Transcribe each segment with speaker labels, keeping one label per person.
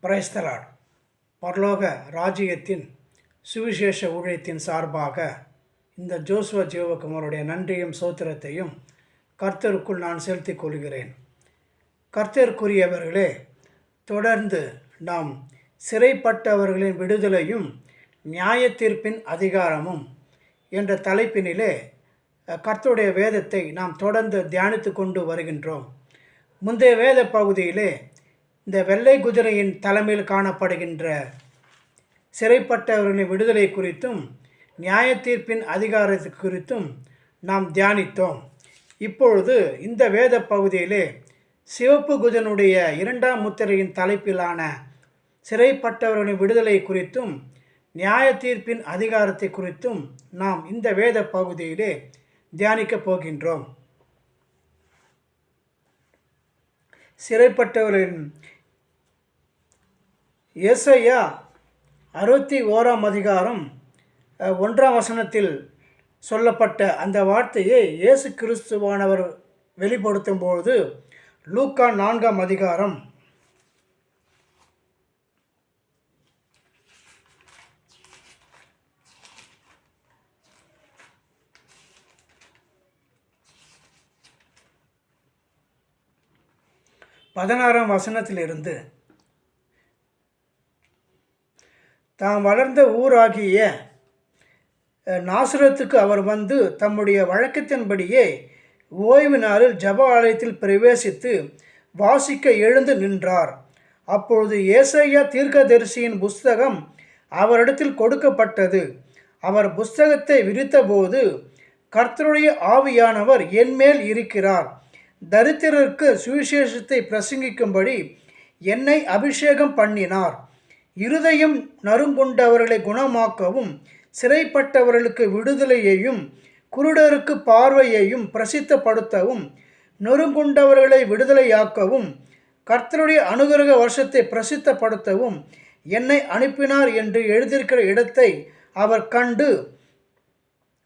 Speaker 1: Praise the Lord. பரலோக ராஜ்யத்தின் சுவிசேஷ ஊழியத்தின் சார்பாக இந்த ஜோசுவ ஜீவகுமாருடைய நன்றியும் சோத்திரத்தையும் கர்த்தருக்குள் நான் செலுத்திக் கொள்கிறேன். கர்த்தருக்குரியவர்களே, தொடர்ந்து நாம் சிறைப்பட்டவர்களின் விடுதலையும் நியாய தீர்ப்பின் அதிகாரமும் என்ற தலைப்பினிலே கர்த்தருடைய வேதத்தை நாம் தொடர்ந்து தியானித்து கொண்டு வருகின்றோம். முந்தைய வேத பகுதியிலே இந்த வெள்ளை குதிரையின் தலைமையில் காணப்படுகின்ற சிறைப்பட்டவர்களின் விடுதலை குறித்தும் நியாய தீர்ப்பின் அதிகாரத்தை குறித்தும் நாம் தியானித்தோம். இப்பொழுது இந்த வேத பகுதியிலே சிவப்பு குதிரையினுடைய இரண்டாம் முத்திரையின் தலைப்பிலான சிறைப்பட்டவர்களின் விடுதலை குறித்தும் நியாய தீர்ப்பின் அதிகாரத்தை குறித்தும் நாம் இந்த வேத பகுதியிலே தியானிக்கப் போகின்றோம். சிறைப்பட்டவர்களின் ஏசாயா 61 அதிகாரம் 1 சொல்லப்பட்ட அந்த வார்த்தையை இயேசு கிறிஸ்துவானவர் வெளிப்படுத்தும் பொழுது லூக்கா 4 அதிகாரம் 16 தாம் வளர்ந்த ஊராகிய நாசரேத்துக்கு அவர் வந்து தம்முடைய வழக்கத்தின்படியே ஓய்வு நாளில் ஜெப ஆலயத்தில் பிரவேசித்து வாசிக்க எழுந்து நின்றார். அப்பொழுது ஏசாயா தீர்க்கதரிசியின் புஸ்தகம் அவரிடத்தில் கொடுக்கப்பட்டது. அவர் புஸ்தகத்தை விரித்தபோது, கர்த்தருடைய ஆவியானவர் என்மேல் இருக்கிறார், தரித்திரருக்கு சுவிசேஷத்தை பிரசங்கிக்கும்படி என்னை அபிஷேகம் பண்ணினார், இருதயம் நறுங்குண்டவர்களை குணமாக்கவும், சிறைப்பட்டவர்களுக்கு விடுதலையையும், குருடருக்கு பார்வையையும் பிரசித்தப்படுத்தவும், நொறுங்குண்டவர்களை விடுதலையாக்கவும், கர்த்தருடைய அனுகிரக வருஷத்தை பிரசித்தப்படுத்தவும் என்னை அனுப்பினார் என்று எழுதியிருக்கிற இடத்தை அவர் கண்டு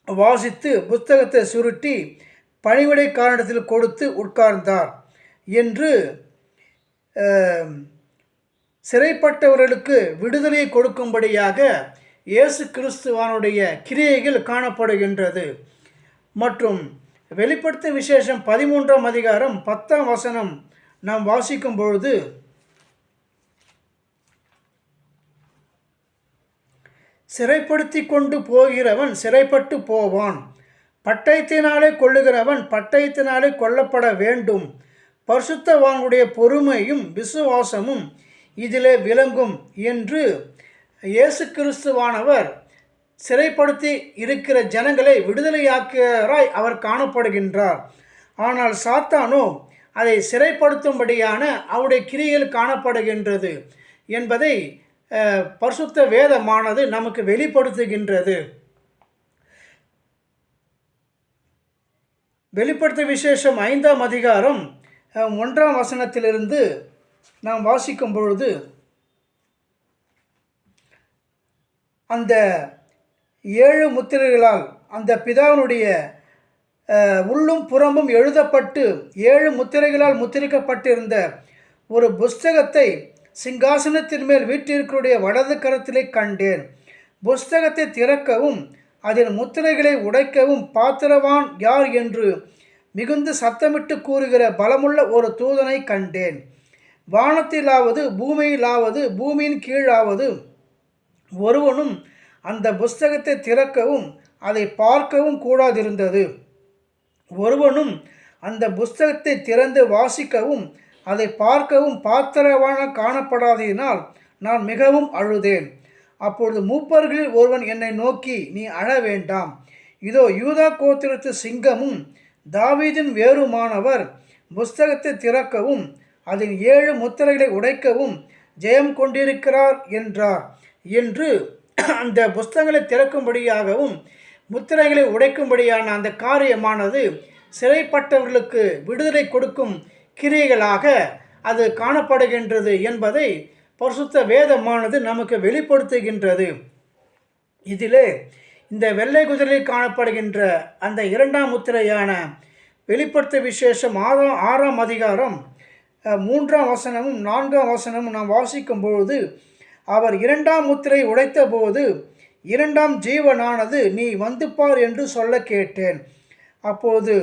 Speaker 1: வாசித்து புத்தகத்தை சுருட்டி பணிவிடைக்காரனிடத்தில் கொடுத்து உட்கார்ந்தார் என்று சிறைப்பட்டவர்களுக்கு விடுதலையை கொடுக்கும்படியாக இயேசு கிறிஸ்துவானுடைய கிரியைகள் காணப்படுகின்றது. மற்றும் வெளிப்படுத்தும் விசேஷம் 13 அதிகாரம் 10 நாம் வாசிக்கும் பொழுது, சிறைப்படுத்தி கொண்டு போகிறவன் சிறைப்பட்டு போவான், பட்டயத்தினாலே கொள்ளுகிறவன் பட்டயத்தினாலே கொல்லப்பட வேண்டும், பரிசுத்தவானுடைய பொறுமையும் விசுவாசமும் இதிலே விளங்கும் என்று இயேசு கிறிஸ்துவானவர் சிறைப்படுத்தி இருக்கிற ஜனங்களை விடுதலையாக்கியராய் அவர் காணப்படுகின்றார். ஆனால் சாத்தானோ அதை சிறைப்படுத்தும்படியான அவருடைய கிரியையில் காணப்படுகின்றது என்பதை பரிசுத்த வேதமானது நமக்கு வெளிப்படுத்துகின்றது. வெளிப்படுத்த விசேஷம் 5 அதிகாரம் 1 நாம் வாசிக்கும் பொழுது, அந்த 7 முத்திரைகளால் அந்த பிதாவினுடைய உள்ளும் புறமும் எழுதப்பட்டு 7 முத்திரைகளால் முத்திரிக்கப்பட்டிருந்த ஒரு புஸ்தகத்தை சிங்காசனத்தின் மேல் வீற்றிருக்கிற வலது கரத்திலே கண்டேன். புஸ்தகத்தை திறக்கவும் அதன் முத்திரைகளை உடைக்கவும் பாத்திரவான் யார் என்று மிகுந்த சத்தமிட்டு கூறுகிற பலமுள்ள ஒரு தூதனை கண்டேன். வானத்திலாவது பூமியிலாவது பூமியின் கீழாவது ஒருவனும் அந்த புஸ்தகத்தை திறக்கவும் அதை பார்க்கவும் கூடாதிருந்தது. ஒருவனும் அந்த புஸ்தகத்தை திறந்து வாசிக்கவும் அதை பார்க்கவும் பாத்திரவான காணப்படாததினால் நான் மிகவும் அழுதேன். அப்பொழுது மூப்பர்களில் ஒருவன் என்னை நோக்கி, நீ அழ வேண்டாம், இதோ யூதா கோத்திரத்து சிங்கமும் தாவீதின் வேருமானவர் புஸ்தகத்தை திறக்கவும் அதன் 7 முத்திரைகளை உடைக்கவும் ஜெயம் கொண்டிருக்கிறார் என்றார். என்று அந்த புஸ்தகங்களை திறக்கும்படியாகவும் முத்திரைகளை உடைக்கும்படியான அந்த காரியமானது சிறைப்பட்டவர்களுக்கு விடுதலை கொடுக்கும் கிரியைகளாக அது காணப்படுகின்றது என்பதை பரிசுத்த வேதமானது நமக்கு வெளிப்படுத்துகின்றது. இதிலே இந்த வெள்ளை குதிரையில் காணப்படுகின்ற அந்த 2 முத்திரையான வெளிப்படுத்த விசேஷம் 6 அதிகாரம் 3ஆம் வசனமும் 4ஆம் வசனமும் நாம் வாசிக்கும் பொழுது, அவர் 2ஆம் முத்திரை உடைத்த போது 2ஆம் ஜீவனானது, நீ வந்து பார் என்று சொல்ல கேட்டேன். அப்போது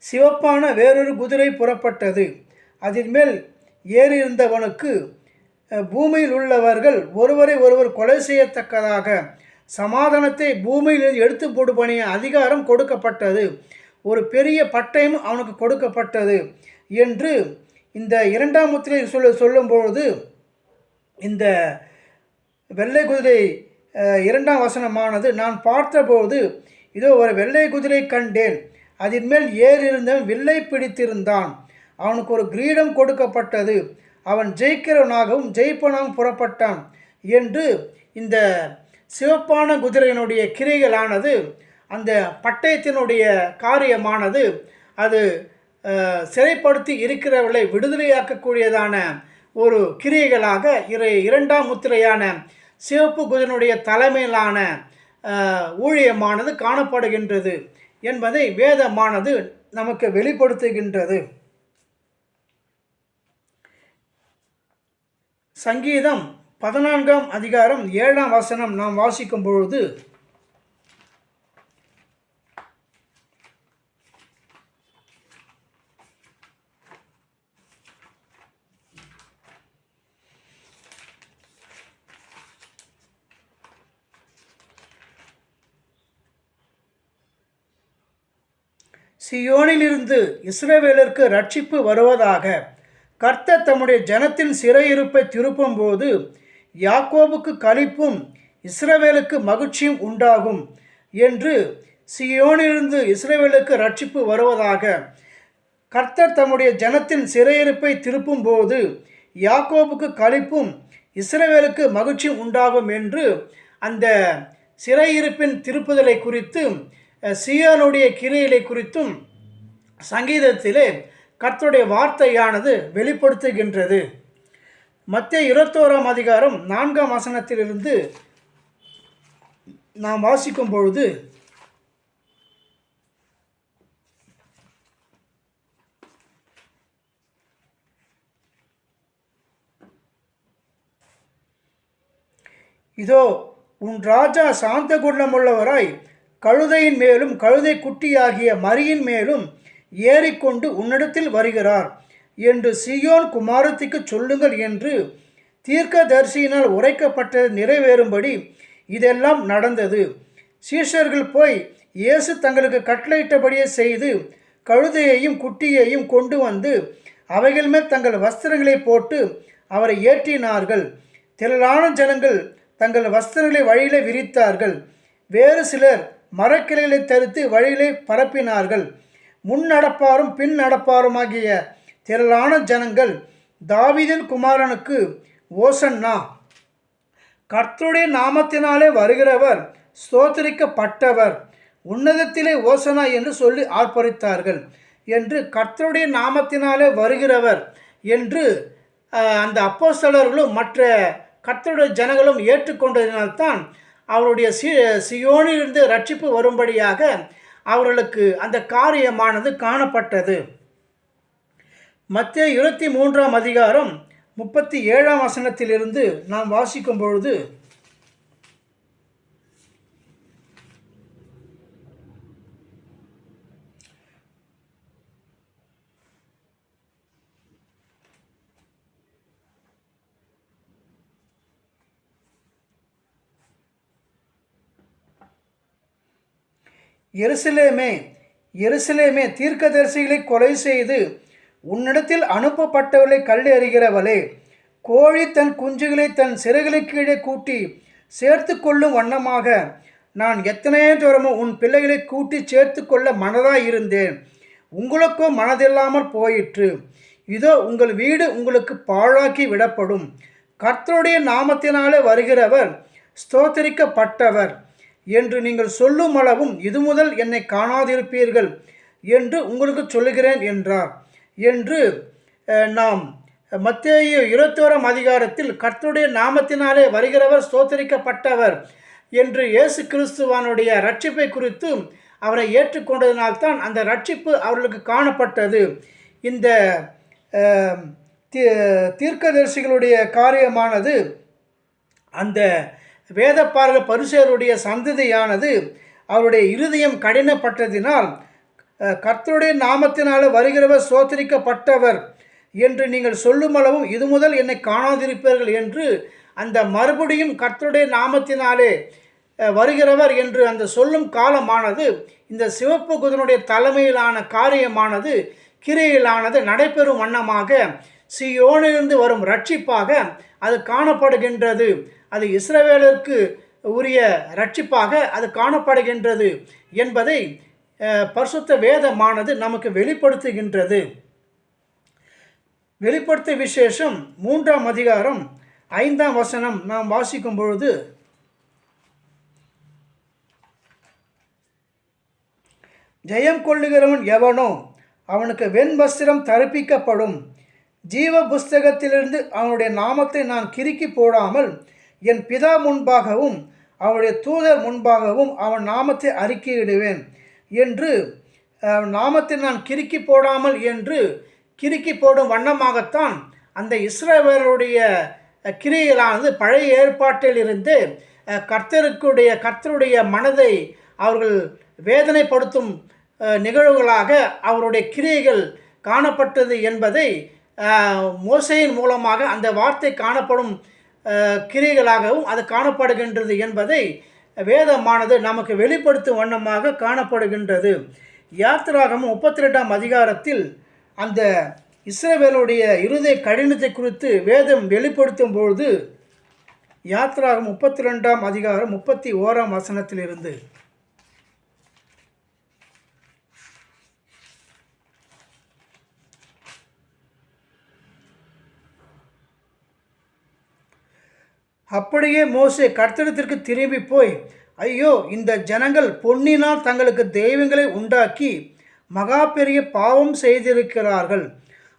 Speaker 1: சிவப்பான வேறொரு குதிரை புறப்பட்டது. அதன் மேல் ஏறியிருந்தவனுக்கு பூமியில் உள்ளவர்கள் ஒருவரை ஒருவர் கொலை செய்யத்தக்கதாக சமாதானத்தை பூமியில் எடுத்து போடுபணிய அதிகாரம் கொடுக்கப்பட்டது. ஒரு பெரிய பட்டயம் அவனுக்கு கொடுக்கப்பட்டது என்று இந்த 2ஆம் முத்திரை சொல்லும்பொழுது, இந்த வெள்ளை குதிரை 2ஆம் வசனமானது, நான் பார்த்தபோது இதோ ஒரு வெள்ளை குதிரை கண்டேன். அதன் மேல் ஏறியிருந்தவன் வில்லை பிடித்திருந்தான். அவனுக்கு ஒரு கிரீடம் கொடுக்கப்பட்டது. அவன் ஜெயிக்கிறவனாகவும் ஜெயிப்பனாகவும் புறப்பட்டான் என்று இந்த சிவப்பான குதிரையினுடைய கிரைகளானது, அந்த பட்டயத்தினுடைய காரியமானது, அது சிறைப்படுத்தி இருக்கிறவர்களை விடுதலையாக்கக்கூடியதான ஒரு கிரியைகளாக 2ஆம் முத்திரையான சிவப்பு குதிரையினுடைய தலைமையிலான ஊழியமானது காணப்படுகின்றது என்பதை வேதமானது நமக்கு வெளிப்படுத்துகின்றது. சங்கீதம் 14ஆம் அதிகாரம் 7ஆம் வசனம் நாம் வாசிக்கும் பொழுது, சியோனிலிருந்து இஸ்ரவேலருக்கு ரட்சிப்பு வருவதாக. கர்த்தர் தம்முடைய ஜனத்தின் சிறையிருப்பை திருப்பும் போது யாக்கோபுக்கு களிப்பும் இஸ்ரவேலுக்கு மகிழ்ச்சியும் உண்டாகும் என்று. சியோனிலிருந்து இஸ்ரவேலுக்கு ரட்சிப்பு வருவதாக. கர்த்தர் தம்முடைய ஜனத்தின் சிறையிருப்பை திருப்பும் போது யாக்கோபுக்கு களிப்பும் இஸ்ரவேலுக்கு மகிழ்ச்சியும் உண்டாகும் என்று அந்த சிறையிருப்பின் திருப்புதலை குறித்து, சியோனுடைய கிரியைகளை குறித்தும் சங்கீதத்திலே கர்த்தருடைய வார்த்தையானது வெளிப்படுத்துகின்றது. மத்தேயு 21ஆம் அதிகாரம் 4ஆம் வசனத்திலிருந்து நாம் வாசிக்கும் பொழுது, இதோ உன் ராஜா சாந்த குணமுள்ளவராய் கழுதையின் மேலும் கழுதை குட்டியாகிய மரியின் மேலும் ஏறிக்கொண்டு உன்னிடத்தில் வருகிறார் என்று சீயோன் குமாரத்திக்கு சொல்லுங்கள் என்று தீர்க்கதரிசியினால் உரைக்கப்பட்டது நிறைவேறும்படி இதெல்லாம் நடந்தது. சீஷர்கள் போய் இயேசு தங்களுக்கு கட்டளையிட்டபடியே செய்து கழுதையையும் குட்டியையும் கொண்டு வந்து அவைகள் மேல் தங்கள் வஸ்திரங்களை போட்டு அவரை ஏற்றினார்கள். திரளான ஜனங்கள் தங்கள் வஸ்திரங்களை வழியிலே விரித்தார்கள். வேறு சிலர் மரக்கிளைகளை தரித்து வழியிலே பரப்பினார்கள். முன் நடப்பாரும் பின் நடப்பாருமாகிய திரளான ஜனங்கள், தாவீதின் குமாரனுக்கு ஓசன்னா, கர்த்தருடைய நாமத்தினாலே வருகிறவர் ஸ்தோத்திரிக்கப்பட்டவர், உன்னதத்திலே ஓசனா என்று சொல்லி ஆர்ப்பரித்தார்கள் என்று. கர்த்தருடைய நாமத்தினாலே வருகிறவர் என்று அந்த அப்போஸ்தலர்களும் மற்ற கர்த்தருடைய ஜனங்களும் ஏற்றுக்கொண்டதினால்தான் அவருடைய சியோனிலிருந்து ரட்சிப்பு வரும்படியாக அவர்களுக்கு அந்த காரியமானது காணப்பட்டது. மத்தேயு 23ஆம் அதிகாரம் 37ஆம் வசனத்திலிருந்து நாம் வாசிக்கும் பொழுது, எருசலேமே எருசலேமே, தீர்க்கதரிசிகளை கொலை செய்து உன்னிடத்தில் அனுப்பப்பட்டவர்களை கல்லெறிகிறவளே, கோழி தன் குஞ்சுகளை தன் சிறைகளை கீழே கூட்டி சேர்த்து கொள்ளும் வண்ணமாக நான் எத்தனையோ தூரமும் உன் பிள்ளைகளை கூட்டி சேர்த்து கொள்ள மனதாயிருந்தேன். உங்களுக்கோ மனதில்லாமல் போயிற்று. இதோ உங்கள் வீடு உங்களுக்கு பாழாக்கி விடப்படும். கர்த்தருடைய நாமத்தினாலே வருகிறவர் ஸ்தோத்திரிக்கப்பட்டவர் என்று நீங்கள் சொல்லும் அளவும் இது முதல் என்னை காணாதிருப்பீர்கள் என்று உங்களுக்கு சொல்லுகிறேன் என்றார் என்று நாம் மத்தேயு 21ஆம் அதிகாரத்தில் கர்த்தருடைய நாமத்தினாலே வருகிறவர் ஸ்தோத்திரிக்கப்பட்டவர் என்று இயேசு கிறிஸ்துவானுடைய ரட்சிப்பை குறித்து அவரை ஏற்றுக்கொண்டதினால்தான் அந்த ரட்சிப்பு அவர்களுக்கு காணப்பட்டது. இந்த தீர்க்கதரிசிகளுடைய காரியமானது, அந்த வேதப்பாரக பரிசேயருடைய சந்ததியானது அவருடைய இருதயம் கடினப்பட்டதினால் கர்த்தருடைய நாமத்தினால் வருகிறவர் சோதரிக்கப்பட்டவர் என்று நீங்கள் சொல்லும் அளவும் இது முதல் என்னை காணாதிருப்பீர்கள் என்று அந்த மறுபடியும் கர்த்தருடைய நாமத்தினாலே வருகிறவர் என்று அந்த சொல்லும் காலமானது இந்த சிவப்பு குதிரனுடைய தலைமையிலான காரியமானது கிரியையிலானது நடைபெறும் வண்ணமாக சீயோனிலிருந்து வரும் ரட்சிப்பாக அது காணப்படுகின்றது. அது இஸ்ரவேலருக்கு உரிய ரட்சிப்பாக அது காணப்படுகின்றது என்பதை பரிசுத்த வேதமானது நமக்கு வெளிப்படுத்துகின்றது. வெளிப்படுத்த விசேஷம் 3ஆம் அதிகாரம் 5ஆம் வசனம் நாம் வாசிக்கும் பொழுது, ஜெயம் கொள்ளுகிறவன் எவனோ அவனுக்கு வெண்வஸ்திரம் தரிப்பிக்கப்படும், ஜீவ புஸ்தகத்திலிருந்து அவனுடைய நாமத்தை நான் கிறுக்கி போடாமல் என் பிதா முன்பாகவும் அவனுடைய தூதர் முன்பாகவும் அவன் நாமத்தை அறிக்கையிடுவேன் என்று, நாமத்தை நான் கிறுக்கி போடாமல் என்று கிறுக்கி போடும் வண்ணமாகத்தான் அந்த இஸ்ரவேலருடைய கிரியைகளானது பழைய ஏற்பாட்டில் இருந்து கர்த்தருடைய மனதை அவர்கள் வேதனைப்படுத்தும் நிகழ்வுகளாக அவருடைய கிரியைகள் காணப்பட்டது என்பதை மோசேயின் மூலமாக அந்த வார்த்தை காணப்படும் கிரியைகளாகவும் அது காணப்படுகின்றது என்பதை வேதமானது நமக்கு வெளிப்படுத்தும் வண்ணமாக காணப்படுகின்றது. யாத்திராகமம் 32ஆம் அதிகாரத்தில் அந்த இஸ்ரவேலுடைய இருதய கடினத்தை குறித்து வேதம் வெளிப்படுத்தும் பொழுது, யாத்திராகமம் 32ஆம் அதிகாரம் 31ஆம் வசனத்திலிருந்து, அப்படியே மோசே கர்த்தரிடத்திற்கு திரும்பி போய், ஐயோ, இந்த ஜனங்கள் பொன்னினால் தங்களுக்கு தெய்வங்களை உண்டாக்கி மகா பெரிய பாவம் செய்திருக்கிறார்கள்.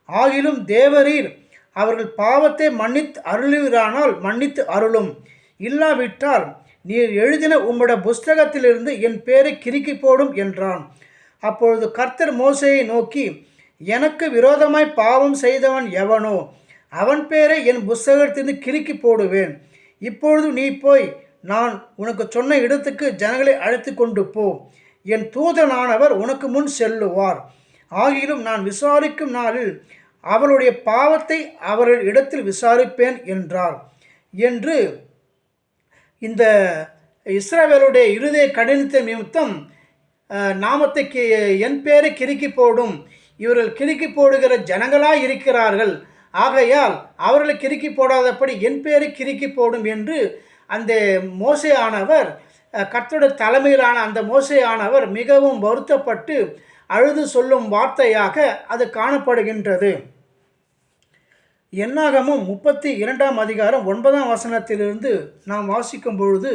Speaker 1: ஆகிலும் தேவரீர் அவர்கள் பாவத்தை மன்னித்து அருளுவீரானால் மன்னித்து அருளும், இல்லாவிட்டால் நீர் எழுதின உம்முடைய புஸ்தகத்திலிருந்து என் பேரை கிறுக்கி போடும் என்றான். அப்பொழுது கர்த்தர் மோசேயை நோக்கி, எனக்கு விரோதமாய் பாவம் செய்தவன் எவனோ அவன் பேரை என் புஸ்தகத்திலிருந்து கிறுக்கி போடுவேன். இப்பொழுது நீ போய் நான் உனக்கு சொன்ன இடத்துக்கு ஜனங்களை அழைத்து கொண்டு போ, என் தூதனானவர் உனக்கு முன் செல்லுவார். ஆகிலும் நான் விசாரிக்கும் நாளில் அவளுடைய பாவத்தை அவர்கள் இடத்தில் விசாரிப்பேன் என்றார் என்று இந்த இஸ்ரவேலுடைய இருதய கடினத்தை நிமித்தம் நாமத்தை என் பேரை கிறுக்கி போடும், இவர்கள் கிறுக்கி போடுகிற ஜனங்களாய் இருக்கிறார்கள், ஆகையால் அவர்களை கிறுக்கி போடாதபடி என் பேரை கிறுக்கி போடும் என்று அந்த மோசே ஆனவர், கர்த்தருடைய தலைமையிலான அந்த மோசே ஆனவர் மிகவும் வருத்தப்பட்டு அழுது சொல்லும் வார்த்தையாக அது காணப்படுகின்றது. என்னாகமும் 32ஆம் அதிகாரம் 9ஆம் வசனத்திலிருந்து நாம் வாசிக்கும் பொழுது,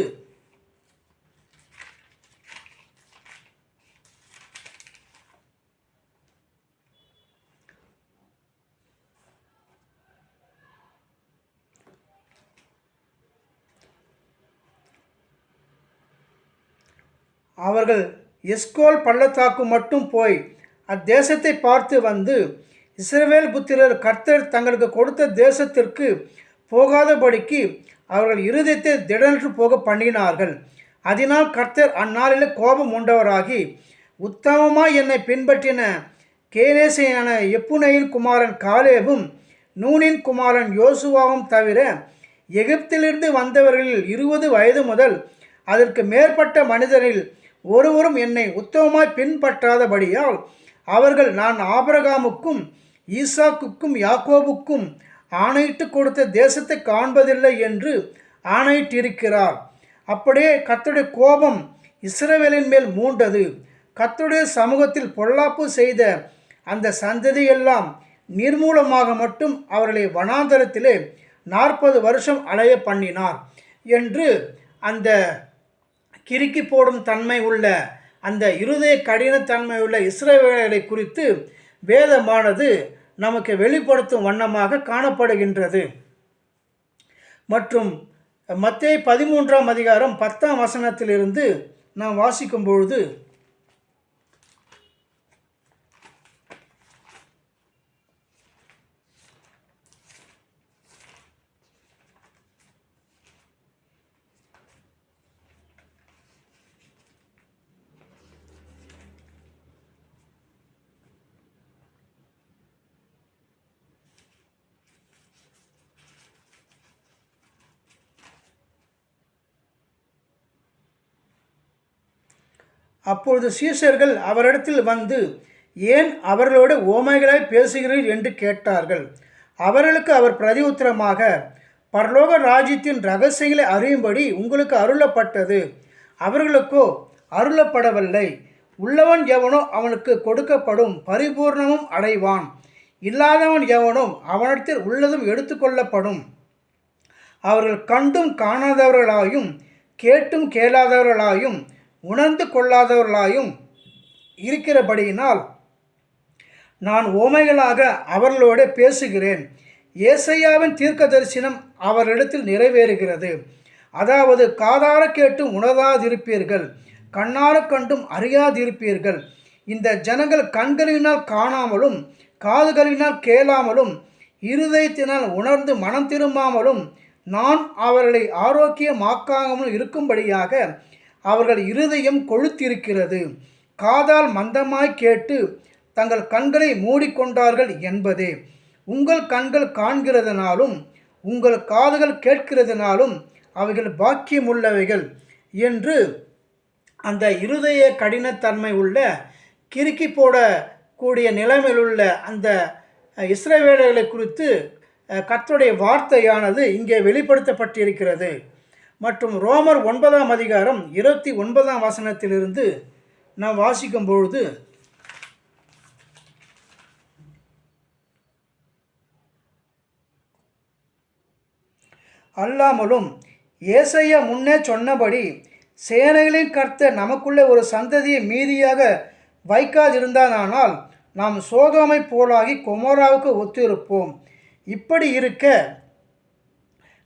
Speaker 1: அவர்கள் எஸ்கோல் பள்ளத்தாக்கு மட்டும் போய் அத்தேசத்தை பார்த்து வந்து, இஸ்ரவேல் புத்திரர் கர்த்தர் தங்களுக்கு கொடுத்த தேசத்திற்கு போகாதபடிக்கு அவர்கள் இருதயத்தை திடனற்று போக பண்ணினார்கள். அதனால் கர்த்தர் அந்நாளில் கோபம் உண்டவராகி, உத்தமமாய் என்னை பின்பற்றின கேனேசையான எப்புனையின் குமாரன் காலேபும் நூனின் குமாரன் யோசுவாவும் தவிர எகிப்திலிருந்து வந்தவர்களில் 20 வயது முதல் அதற்கு மேற்பட்ட மனிதரில் ஒருவரும் என்னை உத்தமமாய் பின்பற்றாதபடியால் அவர்கள் நான் ஆபிரகாமுக்கும் ஈசாக்குக்கும் யாக்கோபுக்கும் ஆணையிட்டு கொடுத்த தேசத்தை காண்பதில்லை என்று ஆணையிட்டிருக்கிறார். அப்படியே கர்த்தருடைய கோபம் இஸ்ரவேலின் மேல் மூண்டது. கர்த்தருடைய சமூகத்தில் பொல்லாப்பு செய்த அந்த சந்ததியெல்லாம் நிர்மூலமாக மட்டும் அவர்களை வனாந்தரத்திலே 40 வருஷம் அலைய பண்ணினார் என்று அந்த கிறுக்கி போடும் தன்மை உள்ள அந்த இருதய கடினத்தன்மை உள்ள இஸ்ரவேலை குறித்து வேதமானது நமக்கு வெளிப்படுத்தும் வண்ணமாக காணப்படுகின்றது. மற்றும் மத்தேயு 13ஆம் அதிகாரம் 10ஆம் வசனத்திலிருந்து நாம் வாசிக்கும் பொழுது, அப்பொழுது சீஷர்கள் அவரிடத்தில் வந்து, ஏன் அவர்களோடு ஓமைகளாய் பேசுகிறீர் என்று கேட்டார்கள். அவர்களுக்கு அவர் பிரதியுத்தரமாக, பரலோக ராஜ்யத்தின் இரகசியங்களை அறியும்படி உங்களுக்கு அருளப்பட்டது, அவர்களுக்கோ அருளப்படவில்லை. உள்ளவன் எவனோ அவனுக்கு கொடுக்கப்படும், பரிபூர்ணமும் அடைவான். இல்லாதவன் எவனோ அவனிடத்தில் உள்ளதும் எடுத்துக்கொள்ளப்படும். அவர்கள் கண்டும் காணாதவர்களாயும் கேட்டும் கேளாதவர்களாயும் உணர்ந்து கொள்ளாதவர்களாயும் இருக்கிறபடியினால் நான் ஓமைகளாக அவர்களோடு பேசுகிறேன். ஏசாயாவின் தீர்க்க தரிசனம் அவரிடத்தில் நிறைவேறுகிறது. அதாவது, காதார கேட்டும் உணராதிருப்பீர்கள், கண்ணார கண்டும் அறியாதிருப்பீர்கள். இந்த ஜனங்கள் கண்களினால் காணாமலும் காதுகளினால் கேளாமலும் இருதயத்தினால் உணர்ந்து மனம் திரும்பாமலும் நான் அவர்களை ஆரோக்கியமாக்காமலும் இருக்கும்படியாக அவர்கள் இருதயம் கொழுத்திருக்கிறது, காதால் மந்தமாய் கேட்டு தங்கள் கண்களை மூடிக்கொண்டார்கள் என்பதே. உங்கள் கண்கள் காண்கிறதுனாலும் உங்கள் காதுகள் கேட்கிறதுனாலும் அவைகள் பாக்கியமுள்ளவைகள் என்று அந்த இருதய கடினத்தன்மை உள்ள கிறுக்கி போடக்கூடிய நிலைமையில் உள்ள அந்த இஸ்ரவேலர்களை குறித்து கர்த்தருடைய வார்த்தையானது இங்கே வெளிப்படுத்தப்பட்டிருக்கிறது. மற்றும் ரோமர் 9ஆம் அதிகாரம் 29ஆம் வசனத்திலிருந்து நாம் வாசிக்கும் பொழுது, அல்லாமலும் ஏசாயா முன்னே சொன்னபடி சேனைகளின் கர்த்தர் நமக்குள்ளே ஒரு சந்ததியை மீதியாக வைக்காதிருந்தானால் நாம் சோதோமை போலாகி கொமோராவுக்கு ஒத்திருப்போம். இப்படி இருக்க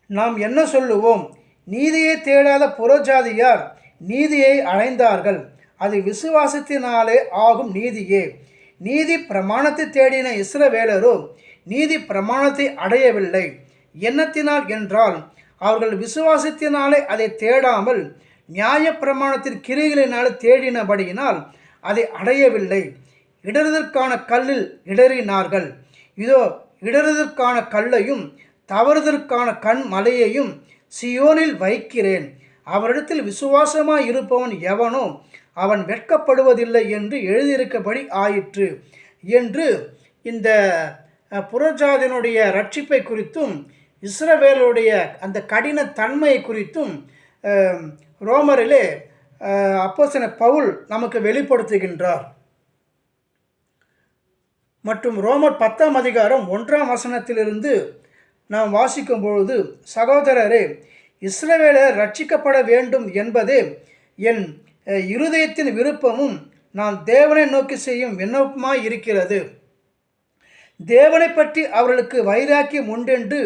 Speaker 1: நாம் என்ன சொல்லுவோம்? நீதியை தேடாத புறஜாதியார் நீதியை அடைந்தார்கள், அது விசுவாசத்தினாலே ஆகும் நீதியே. நீதி பிரமாணத்தை தேடின இஸ்ரவேலரோ நீதி பிரமாணத்தை அடையவில்லை. எண்ணத்தினால் என்றால் அவர்கள் விசுவாசத்தினாலே அதை தேடாமல் நியாய பிரமாணத்தின் கிரியைகளினால் தேடினபடியினால் அதை அடையவில்லை. இடறுதற்கான கல்லில் இடறினார்கள். இதோ இடறுதற்கான கல்லையும் தவறுதற்கான கண் மலையையும் சியோனில் வைக்கிறேன். அவரிடத்தில் விசுவாசமாய் இருப்பவன் எவனோ அவன் வெட்கப்படுவதில்லை என்று எழுதியிருக்கபடி ஆயிற்று என்று இந்த புறஜாதியினுடைய ரட்சிப்பை குறித்தும் இஸ்ரவேலுடைய அந்த கடின தன்மையை குறித்தும் ரோமரிலே அப்போஸ்தலன் பவுல் நமக்கு வெளிப்படுத்துகின்றார். மற்றும் ரோமர் 10ஆம் அதிகாரம் 1ஆம் வசனத்திலிருந்து நாம் வாசிக்கும் பொழுது, சகோதரரே, இஸ்ரவேலர் ரட்சிக்கப்பட வேண்டும் என்பதே என் இருதயத்தின் விருப்பமும் நான் தேவனை நோக்கி செய்யும் விண்ணப்பமாய் இருக்கிறது. தேவனை பற்றி அவர்களுக்கு வைராக்கியம் உண்டென்று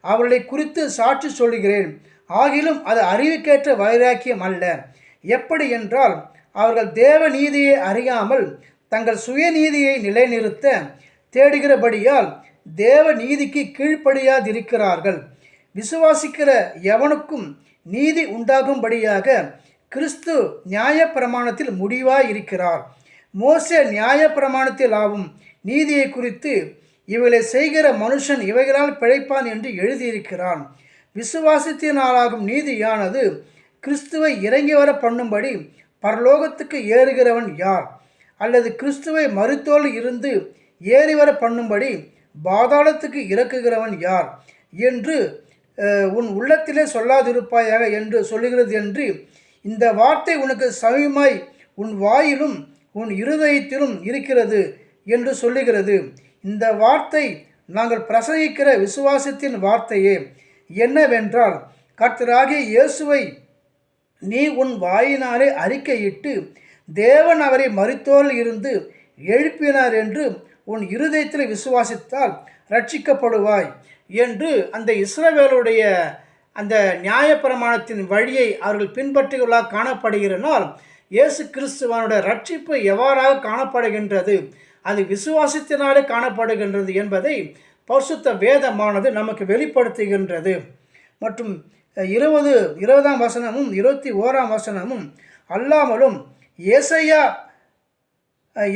Speaker 1: அவர்களை குறித்து சாட்சி சொல்கிறேன். ஆகிலும் அது அறிவுக்கேற்ற வைராக்கியம் அல்ல. எப்படி என்றால், அவர்கள் தேவ நீதியை அறியாமல் தங்கள் சுயநீதியை நிலைநிறுத்த தேடுகிறபடியால் தேவ நீதிக்கு கீழ்ப்படியாதிருக்கிறார்கள். விசுவாசிக்கிற எவனுக்கும் நீதி உண்டாகும்படியாக கிறிஸ்து நியாய பிரமாணத்தில் முடிவாயிருக்கிறார். மோசே நியாய பிரமாணத்தில் ஆகும் நீதியை குறித்து இவைகளை செய்கிற மனுஷன் இவைகளால் பிழைப்பான் என்று எழுதியிருக்கிறான். விசுவாசத்தினாலாகும் நீதியானது கிறிஸ்துவை இறங்கி வர பண்ணும்படி பரலோகத்துக்கு ஏறுகிறவன் யார்? அல்லது கிறிஸ்துவை மரித்தோல் இருந்து ஏறி வர பண்ணும்படி பாதாளத்துக்கு இறக்குகிறவன் யார் என்று உன் உள்ளத்திலே சொல்லாதிருப்பாயாக என்று சொல்லுகிறது என்று இந்த வார்த்தை உனக்கு சமீபமாய் உன் வாயிலும் உன் இருதயத்திலும் இருக்கிறது என்று சொல்லுகிறது. இந்த வார்த்தை நாங்கள் பிரசங்கிக்கிற விசுவாசத்தின் வார்த்தையே. என்னவென்றால், கர்த்தராகிய இயேசுவை நீ உன் வாயினாலே அறிக்கையிட்டு தேவன் அவரை மரித்தோரில் இருந்து எழுப்பினார் என்று உன் இருதயத்தில் விசுவாசித்தால் ரட்சிக்கப்படுவாய் என்று அந்த இஸ்ரவேலுடைய அந்த நியாயப்பிரமாணத்தின் வழியை அவர்கள் பின்பற்றுகளாக காணப்படுகிறனால், இயேசு கிறிஸ்துவனுடைய ரட்சிப்பு எவ்வாறாக காணப்படுகின்றது, அது விசுவாசத்தினாலே காணப்படுகின்றது என்பதை பரிசுத்த வேதமானது நமக்கு வெளிப்படுத்துகின்றது. மற்றும் 20ஆம் வசனமும் 21ஆம் வசனமும், அல்லாமலும் ஏசாயா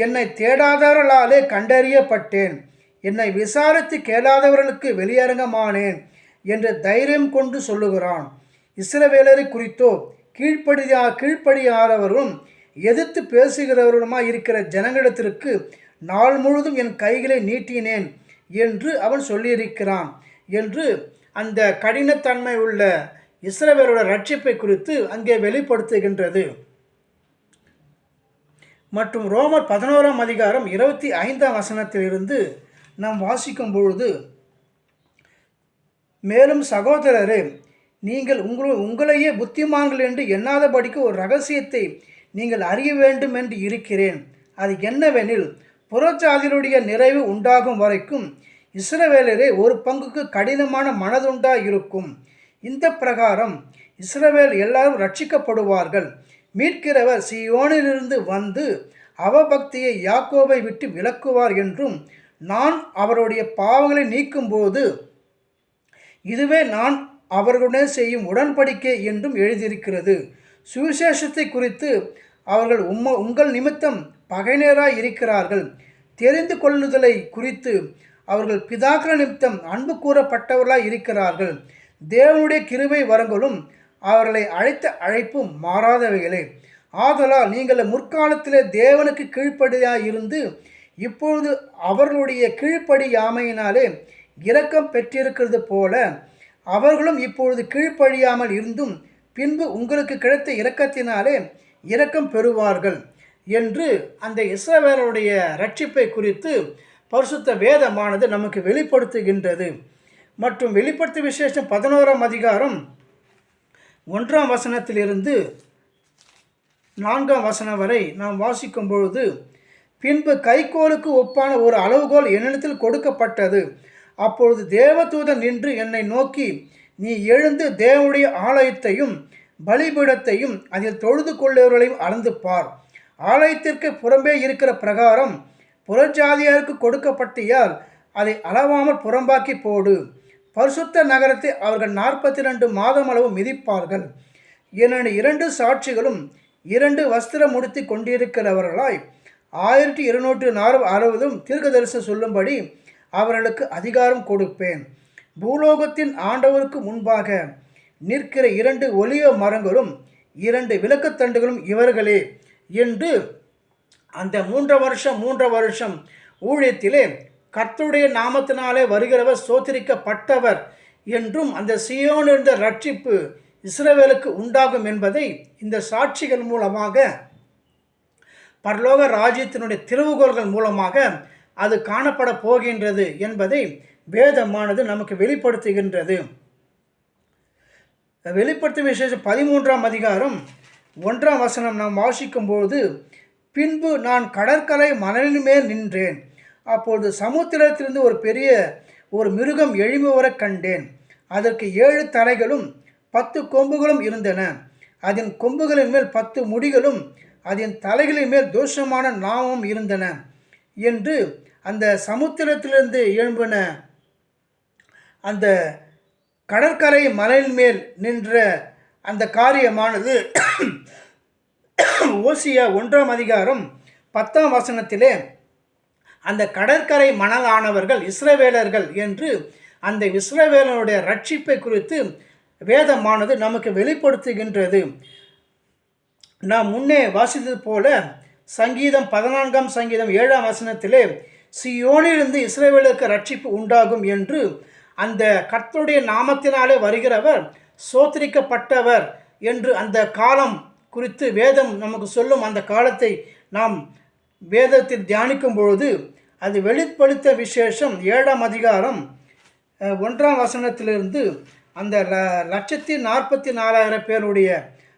Speaker 1: என்னை தேடாதவர்களாலே கண்டறியப்பட்டேன், என்னை விசாரித்து கேளாதவர்களுக்கு வெளியரங்கமானேன் என்று தைரியம் கொண்டு சொல்லுகிறான். இஸ்ரவேலரை குறித்தோ கீழ்ப்படியாதவர்களும் எதிர்த்து பேசுகிறவருமாய் இருக்கிற ஜனங்களிடத்திற்கு நாள் முழுதும் என் கைகளை நீட்டினேன் என்று அவன் சொல்லியிருக்கிறான் என்று அந்த கடினத்தன்மை உள்ள இஸ்ரவேலோட ரட்சிப்பை குறித்து அங்கே வெளிப்படுத்துகின்றது. மற்றும் ரோமர் 11ஆம் அதிகாரம் 25ஆம் வசனத்திலிருந்து நாம் வாசிக்கும் பொழுது, மேலும் சகோதரரே, நீங்கள் உங்களையே புத்திமான்கள் என்று எண்ணாதபடிக்கு ஒரு ரகசியத்தை நீங்கள் அறிய வேண்டும் என்று இருக்கிறேன். அது என்னவெனில், புறஜாதிகளுடைய நிறைவு உண்டாகும் வரைக்கும் இஸ்ரவேலரே ஒரு பங்குக்கு கடினமான மனதுண்டாயிருக்கும். இந்த பிரகாரம் இஸ்ரவேல் எல்லாரும் ரட்சிக்கப்படுவார்கள். மீட்கிறவர் சீயோனிலிருந்து வந்து அவபக்தியை யாக்கோபை விட்டு விலக்குவார் என்றும், நான் அவருடைய பாவங்களை நீக்கும்போது இதுவே நான் அவர்களுடன் செய்யும் உடன்படிக்கை என்றும் எழுதியிருக்கிறது. சுவிசேஷத்தை குறித்து அவர்கள் உங்கள் நிமித்தம் பகைஞராய் இருக்கிறார்கள். தெரிந்து கொள்ளுதலை குறித்து அவர்கள் பிதாக்கள் நிமித்தம் அன்பு கூறப்பட்டவர்களாய் இருக்கிறார்கள். தேவனுடைய கிருபை வரங்களும் அவர்களை அழைத்த அழைப்பும் மாறாதவைகளே. ஆதலால் நீங்கள் முற்காலத்திலே தேவனுக்கு கீழ்ப்படியாய் இருந்து இப்பொழுது அவர்களுடைய கீழ்ப்படியாமையினாலே இரக்கம் பெற்றிருக்கிறது போல அவர்களும் இப்பொழுது கீழ்ப்படியாமல் இருந்தும் பின்பு உங்களுக்கு கிடைத்த இரக்கத்தினாலே இரக்கம் பெறுவார்கள் என்று அந்த இஸ்ரவேலருடைய ரட்சிப்பை குறித்து பரிசுத்த வேதமானது நமக்கு வெளிப்படுத்துகின்றது. மற்றும் வெளிப்படுத்து விசேஷம் 11ஆம் அதிகாரம் 1ஆம் வசனத்திலிருந்து 4ஆம் வசனம் வரை நாம் வாசிக்கும் பொழுது, பின்பு கைக்கோலுக்கு ஒப்பான ஒரு அளவுகோல் என்னிடத்தில் கொடுக்கப்பட்டது. அப்பொழுது தேவதூதன் நின்று என்னை நோக்கி, நீ எழுந்து தேவனுடைய ஆலயத்தையும் பலிபீடத்தையும் அதில் தொழுது கொள்ளுவர்களையும் அளந்து பார். ஆலயத்திற்கு புறம்பே இருக்கிற பிரகாரம் புறஜாதியாருக்கு கொடுக்கப்பட்டியால் அதை அளவாமல் புறம்பாக்கி போடு. பரிசுத்த நகரத்தை அவர்கள் 42 மாதம் அளவு மிதிப்பார்கள். என்னுடைய 2 சாட்சிகளும் 2 வஸ்திரம் முடித்து கொண்டிருக்கிறவர்களாய் 1260 தீர்க்கதரிசனம் சொல்லும்படி அவர்களுக்கு அதிகாரம் கொடுப்பேன். பூலோகத்தின் ஆண்டவருக்கு முன்பாக நிற்கிற 2 ஒலிவ மரங்களும் 2 விளக்குத்தண்டுகளும் இவர்களே என்று அந்த 3 வருஷம் ஊழியத்திலே கர்த்தருடைய நாமத்தினாலே வருகிறவர் ஸ்தோத்திரிக்கப்பட்டவர் என்றும் அந்த சீயோனிலிருந்த ரட்சிப்பு இஸ்ரவேலுக்கு உண்டாகும் என்பதை இந்த சாட்சிகள் மூலமாக, பரலோக ராஜ்யத்தினுடைய திறவுகோல்கள் மூலமாக அது காணப்பட போகின்றது என்பதை வேதமானது நமக்கு வெளிப்படுத்துகின்றது. வெளிப்படுத்தும் விசேஷம் 13ஆம் அதிகாரம் 1ஆம் வசனம் நாம் வாசிக்கும்போது, பின்பு நான் கடற்கரை மணலின் மேல் நின்றேன். அப்பொழுது சமுத்திரத்திலிருந்து ஒரு மிருகம் எழும்பி வர கண்டேன். அதற்கு 7 தலைகளும் 10 கொம்புகளும் இருந்தன. அதன் கொம்புகளின் மேல் 10 முடிகளும் அதன் தலைகளின் மேல் தோஷமான நாமமும் இருந்தன என்று அந்த சமுத்திரத்திலிருந்து எழும்பின அந்த கடற்கரை மலையின் மேல் நின்ற அந்த காரியமானது ஓசியா 1ஆம் அதிகாரம் 10ஆம் வசனத்திலே அந்த கடற்கரை மணலானவர்கள் இஸ்ரவேலர்கள் என்று அந்த இஸ்ரவேலனுடைய ரட்சிப்பை குறித்து வேதமானது நமக்கு வெளிப்படுத்துகின்றது. நாம் முன்னே வாசித்தது போல சங்கீதம் 14ஆம் சங்கீதம் 7ஆம் வசனத்திலே சீயோனிலிருந்து இஸ்ரவேலுக்கு ரட்சிப்பு உண்டாகும் என்று அந்த கர்த்தருடைய நாமத்தினாலே வருகிறவர் ஸ்தோத்திரிக்கப்பட்டவர் என்று அந்த காலம் குறித்து வேதம் நமக்கு சொல்லும். அந்த காலத்தை நாம் வேதத்தில் தியானிக்கும் பொழுது அது வெளிப்படுத்த விசேஷம் 7ஆம் அதிகாரம் 1ஆம் வசனத்திலிருந்து அந்த 1,44,000 பேருடைய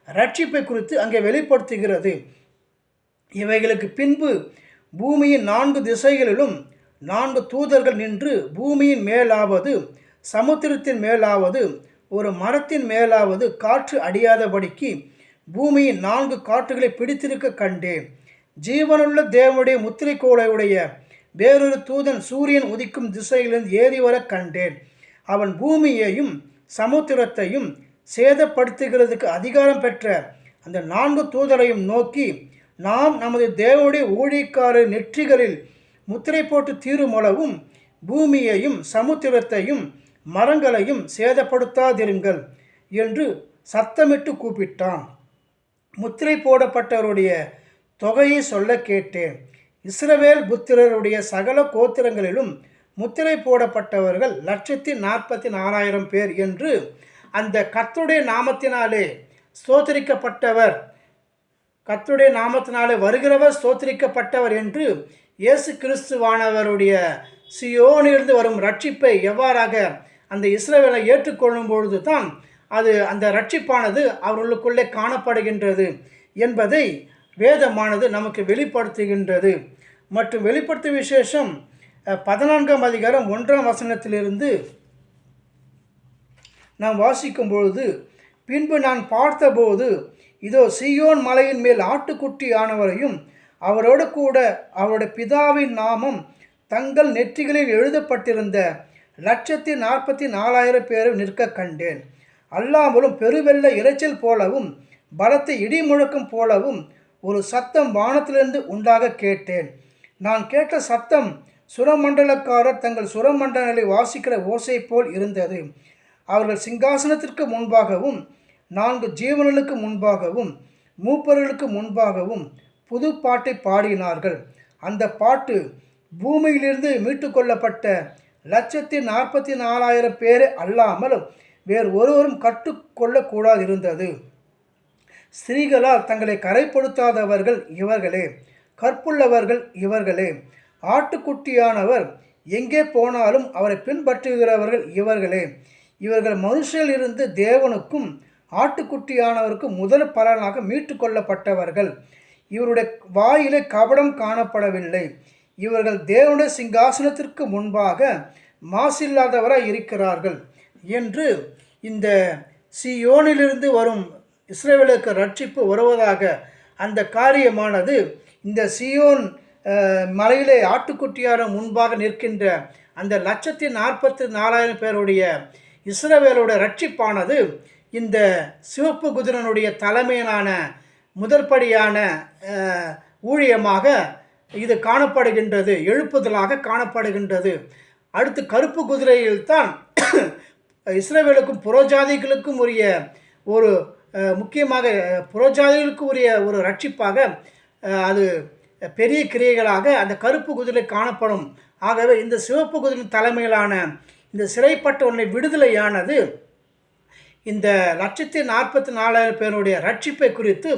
Speaker 1: ரட்சிப்பை குறித்து அங்கே வெளிப்படுத்துகிறது. இவைகளுக்கு பின்பு பூமியின் 4 திசைகளிலும் 4 தூதர்கள் நின்று பூமியின் மேலாவது சமுத்திரத்தின் மேலாவது ஒரு மரத்தின் மேலாவது காற்று அடியாதபடிக்கு பூமியின் 4 காற்றுகளை பிடித்திருக்க கண்டேன். ஜீவனுள்ள தேவனுடைய முத்திரை கோலையுடைய வேறொரு தூதன் சூரியன் உதிக்கும் திசையிலிருந்து ஏறி வர கண்டேன். அவன் பூமியையும் சமுத்திரத்தையும் சேதப்படுத்துகிறதுக்கு அதிகாரம் பெற்ற அந்த 4 தூதரையும் நோக்கி, நாம் நமது தேவனுடைய ஊழியக்காரர் நெற்றிகளில் முத்திரை போட்டு தீருமளவும் பூமியையும் சமுத்திரத்தையும் மரங்களையும் சேதப்படுத்தாதிருங்கள் என்று சத்தமிட்டு கூப்பிட்டான். முத்திரை போடப்பட்டவருடைய தொகையை சொல்ல கேட்டேன். இஸ்ரவேல் புத்திரருடைய சகல கோத்திரங்களிலும் முத்திரை போடப்பட்டவர்கள் 1,44,000 பேர் என்று அந்த கர்த்தருடைய நாமத்தினாலே ஸ்தோத்திரிக்கப்பட்டவர், கர்த்தருடைய நாமத்தினாலே வருகிறவர் ஸ்தோத்திரிக்கப்பட்டவர் என்று இயேசு கிறிஸ்துவானவருடைய சியோனிலிருந்து வரும் ரட்சிப்பை எவ்வாறாக அந்த இஸ்ரவேலை ஏற்றுக்கொள்ளும் பொழுது தான் அது அந்த ரட்சிப்பானது அவர்களுக்குள்ளே காணப்படுகின்றது என்பதை வேதமானது நமக்கு வெளிப்படுத்துகின்றது. மற்றும் வெளிப்படுத்தும் விசேஷம் 14ஆம் அதிகாரம் 1ஆம் வசனத்திலிருந்து நாம் வாசிக்கும் பொழுது, பின்பு நான் பார்த்தபோது இதோ சீயோன் மலையின் மேல் ஆட்டுக்குட்டி ஆனவரையும் அவரோடு கூட அவருடைய பிதாவின் நாமம் தங்கள் நெற்றிகளில் எழுதப்பட்டிருந்த 1,44,000 பேரை நிற்க கண்டேன். அல்லாமலும் பெருவெள்ள இரைச்சல் போலவும் பலத்த இடி முழக்கம் போலவும் ஒரு சத்தம் வானத்திலிருந்து உண்டாக கேட்டேன். நான் கேட்ட சத்தம் சுரமண்டலக்காரர் தங்கள் சுரமண்டலங்களை வாசிக்கிற ஓசை போல் இருந்தது. அவர்கள் சிங்காசனத்திற்கு முன்பாகவும் 4 ஜீவன்களுக்கு முன்பாகவும் மூப்பர்களுக்கு முன்பாகவும் புது பாட்டை பாடினார்கள். அந்த பாட்டு பூமியிலிருந்து மீட்டு கொள்ளப்பட்ட 1,44,000 பேரை அல்லாமல் வேறு ஒருவரும் கற்றுக்கொள்ளக்கூடாது இருந்தது. ஸ்திரீகளால் தங்களை கரைப்படுத்தாதவர்கள் இவர்களே, கற்புள்ளவர்கள் இவர்களே, ஆட்டுக்குட்டியானவர் எங்கே போனாலும் அவரை பின்பற்றுகிறவர்கள் இவர்களே. இவர்கள் மனுஷரிலிருந்து தேவனுக்கும் ஆட்டுக்குட்டியானவருக்கும் முதல் பலனாக மீட்டு கொள்ளப்பட்டவர்கள். இவருடைய வாயிலே கபடம் காணப்படவில்லை. இவர்கள் தேவனுடைய சிங்காசனத்திற்கு முன்பாக மாசில்லாதவராய் இருக்கிறார்கள் என்று இந்த சீயோனிலிருந்து வரும் இஸ்ரவேலுக்கு ரட்சிப்பு வருவதாக அந்த காரியமானது இந்த சீயோன் மலையிலே ஆட்டுக்குட்டியான முன்பாக நிற்கின்ற அந்த 1,44,000 பேருடைய இஸ்ரவேலுடைய ரட்சிப்பானது இந்த சிவப்பு குதிரனுடைய தலைமையிலான முதற்படியான ஊழியமாக இது காணப்படுகின்றது, எழுப்புதலாக காணப்படுகின்றது. அடுத்து கருப்பு குதிரையில்தான் இஸ்ரவேலுக்கும் புறஜாதிகளுக்கும் உரிய ஒரு முக்கியமாக புறஜாதிகளுக்கு உரிய ஒரு ரட்சிப்பாக அது பெரிய கிரியைகளாக அந்த கருப்பு குதிரை காணப்படும். ஆகவே இந்த சிவப்பு குதிரை தலைமையிலான இந்த சிறைப்பட்டவனை விடுதலையானது இந்த 1,44,000 பேருடைய ரட்சிப்பை குறித்து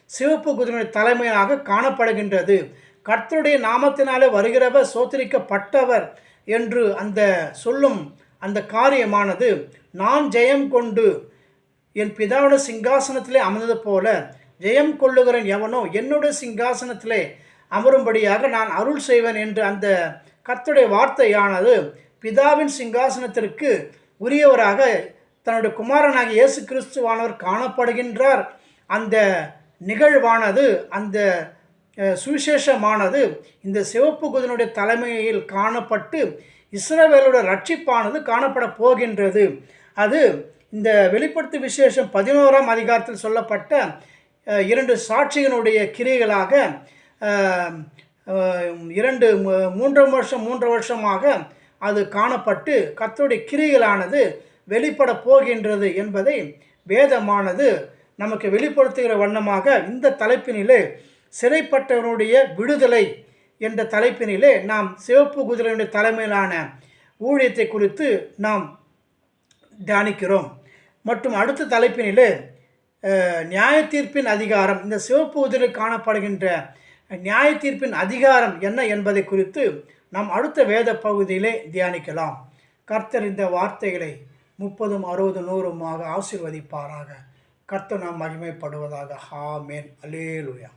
Speaker 1: சிவப்பு குதிரை தலைமையாக காணப்படுகின்றது. கர்த்தருடைய நாமத்தினாலே வருகிறவர் சோதரிக்கப்பட்டவர் என்று அந்த சொல்லும் அந்த காரியமானது, நான் ஜெயம் கொண்டு என் பிதாவுடைய சிங்காசனத்திலே அமர்ந்தது போல ஜெயம் கொள்ளுகிறேன் எவனோ என்னுடைய சிங்காசனத்திலே அமரும்படியாக நான் அருள் செய்வேன் என்று அந்த கர்த்தருடைய வார்த்தையானது பிதாவின் சிங்காசனத்திற்கு உரியவராக தன்னுடைய குமாரனாகிய இயேசு கிறிஸ்துவானவர் காணப்படுகின்றார். அந்த நிகழ்வானது, அந்த சுவிசேஷமானது இந்த சிவப்பு குதிரையுடைய தலைமையில் காணப்பட்டு இஸ்ரவேலுடைய ரட்சிப்பானது காணப்பட போகின்றது. அது இந்த வெளிப்படுத்து விசேஷம் 11ஆம் அதிகாரத்தில் சொல்லப்பட்ட 2 சாட்சிகளுடைய கிரியைகளாக 3 வருஷமாக அது காணப்பட்டு கர்த்தருடைய கிரியைகளானது வெளிப்பட போகின்றது என்பதை வேதமானது நமக்கு வெளிப்படுத்துகிற வண்ணமாக இந்த தலைப்பினிலே சிறைப்பட்டவனுடைய விடுதலை என்ற தலைப்பினிலே நாம் சிவப்பு குதிரையுடைய தலைமையிலான ஊழியத்தை குறித்து நாம் தியானிக்கிறோம். மற்றும் அடுத்த தலைப்பினிலே நியாய தீர்ப்பின் அதிகாரம், இந்த சிவப்பு குதிரை காணப்படுகின்ற நியாய தீர்ப்பின் அதிகாரம் என்ன என்பதை குறித்து நாம் அடுத்த வேத பகுதியிலே தியானிக்கலாம். கர்த்தர் இந்த வார்த்தைகளை 30, 60, 100 ஆசீர்வதிப்பாராக. கர்த்தர் நாம் மகிமைப்படுவதாக. ஆமென். அல்லேலூயா.